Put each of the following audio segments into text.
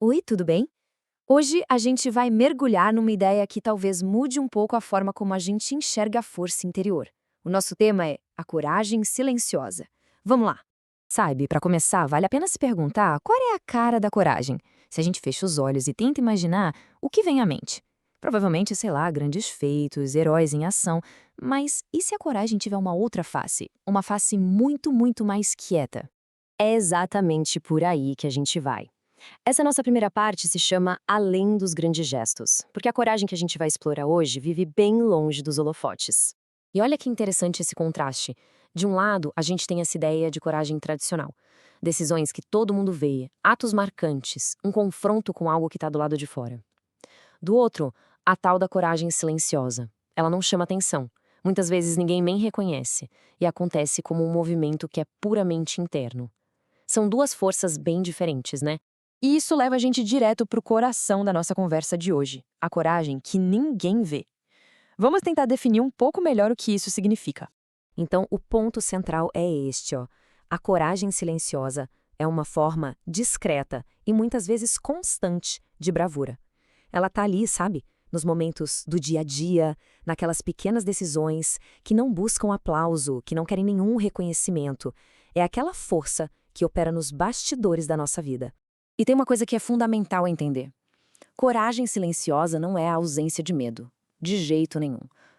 Oi, tudo bem? Hoje a gente vai mergulhar numa ideia que talvez mude um pouco a forma como a gente enxerga a força interior. O nosso tema é a coragem silenciosa. Vamos lá. Sabe, para começar, vale a pena se perguntar qual é a cara da coragem. Se a gente fecha os olhos e tenta imaginar, o que vem à mente? Provavelmente, sei lá, grandes feitos, heróis em ação. Mas e se a coragem tiver uma outra face? Uma face muito, muito mais quieta? É exatamente por aí que a gente vai. Essa nossa primeira parte se chama Além dos Grandes Gestos, porque a coragem que a gente vai explorar hoje vive bem longe dos holofotes. E olha que interessante esse contraste. De um lado, a gente tem essa ideia de coragem tradicional. Decisões que todo mundo vê, atos marcantes, um confronto com algo que está do lado de fora. Do outro, a tal da coragem silenciosa. Ela não chama atenção. Muitas vezes ninguém nem reconhece. E acontece como um movimento que é puramente interno. São duas forças bem diferentes, né? E isso leva a gente direto para o coração da nossa conversa de hoje. A coragem que ninguém vê. Vamos tentar definir um pouco melhor o que isso significa. Então, o ponto central é este, ó. A coragem silenciosa é uma forma discreta e muitas vezes constante de bravura. Ela tá ali, sabe? Nos momentos do dia a dia, naquelas pequenas decisões que não buscam aplauso, que não querem nenhum reconhecimento. É aquela força que opera nos bastidores da nossa vida. E tem uma coisa que é fundamental entender. Coragem silenciosa não é a ausência de medo. De jeito nenhum.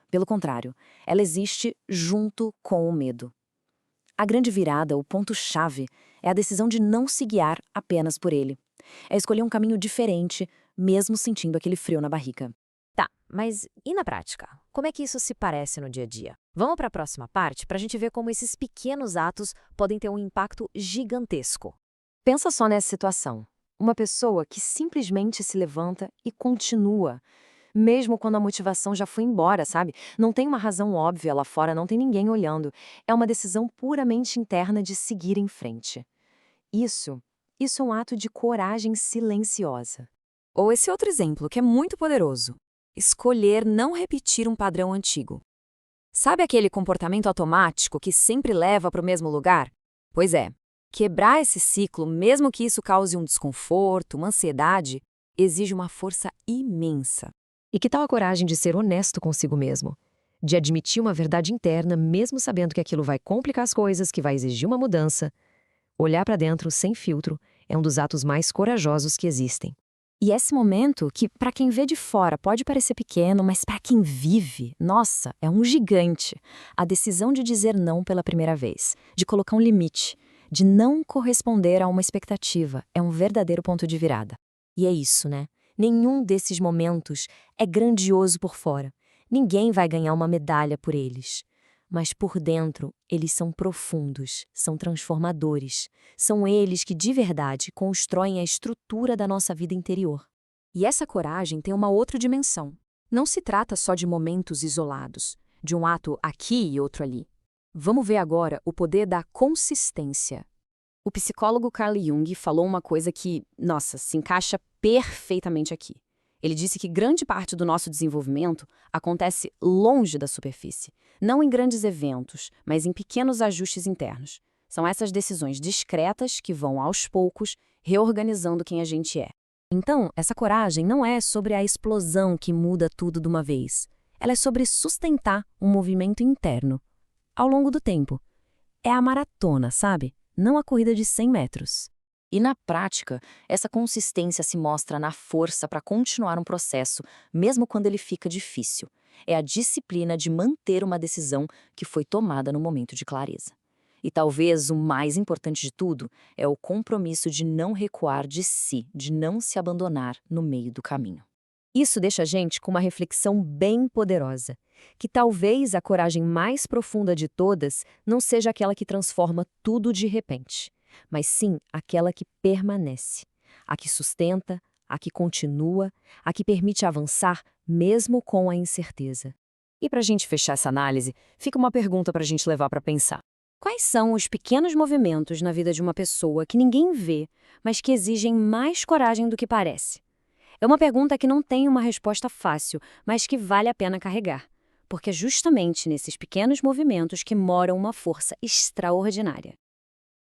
Pelo contrário, ela existe junto com o medo. A grande virada, o ponto-chave, é a decisão de não se guiar apenas por ele. É escolher um caminho diferente, mesmo sentindo aquele frio na barriga. Tá, mas e na prática? Como é que isso se parece no dia a dia? Vamos para a próxima parte para a gente ver como esses pequenos atos podem ter um impacto gigantesco. Pensa só nessa situação. Uma pessoa que simplesmente se levanta e continua. Mesmo quando a motivação já foi embora, sabe? Não tem uma razão óbvia lá fora, não tem ninguém olhando. É uma decisão puramente interna de seguir em frente. Isso, isso é um ato de coragem silenciosa. Ou esse outro exemplo, que é muito poderoso. Escolher não repetir um padrão antigo. Sabe aquele comportamento automático que sempre leva para o mesmo lugar? Pois é, quebrar esse ciclo, mesmo que isso cause um desconforto, uma ansiedade, exige uma força imensa. E que tal a coragem de ser honesto consigo mesmo? De admitir uma verdade interna, mesmo sabendo que aquilo vai complicar as coisas, que vai exigir uma mudança. Olhar para dentro sem filtro é um dos atos mais corajosos que existem. E esse momento, que para quem vê de fora pode parecer pequeno, mas para quem vive, nossa, é um gigante. A decisão de dizer não pela primeira vez, de colocar um limite, de não corresponder a uma expectativa, é um verdadeiro ponto de virada. E é isso, né? Nenhum desses momentos é grandioso por fora. Ninguém vai ganhar uma medalha por eles. Mas por dentro, eles são profundos, são transformadores. São eles que, de verdade, constroem a estrutura da nossa vida interior. E essa coragem tem uma outra dimensão. Não se trata só de momentos isolados, de um ato aqui e outro ali. Vamos ver agora o poder da consistência. O psicólogo Carl Jung falou uma coisa que, nossa, se encaixa perfeitamente aqui. Ele disse que grande parte do nosso desenvolvimento acontece longe da superfície, não em grandes eventos, mas em pequenos ajustes internos. São essas decisões discretas que vão, aos poucos, reorganizando quem a gente é. Então, essa coragem não é sobre a explosão que muda tudo de uma vez. Ela é sobre sustentar um movimento interno, ao longo do tempo. É a maratona, sabe? Não a corrida de 100 metros. E na prática, essa consistência se mostra na força para continuar um processo, mesmo quando ele fica difícil. É a disciplina de manter uma decisão que foi tomada no momento de clareza. E talvez o mais importante de tudo é o compromisso de não recuar de si, de não se abandonar no meio do caminho. Isso deixa a gente com uma reflexão bem poderosa, que talvez a coragem mais profunda de todas não seja aquela que transforma tudo de repente, mas sim aquela que permanece, a que sustenta, a que continua, a que permite avançar mesmo com a incerteza. E para a gente fechar essa análise, fica uma pergunta para a gente levar para pensar. Quais são os pequenos movimentos na vida de uma pessoa que ninguém vê, mas que exigem mais coragem do que parece? É uma pergunta que não tem uma resposta fácil, mas que vale a pena carregar, porque é justamente nesses pequenos movimentos que mora uma força extraordinária.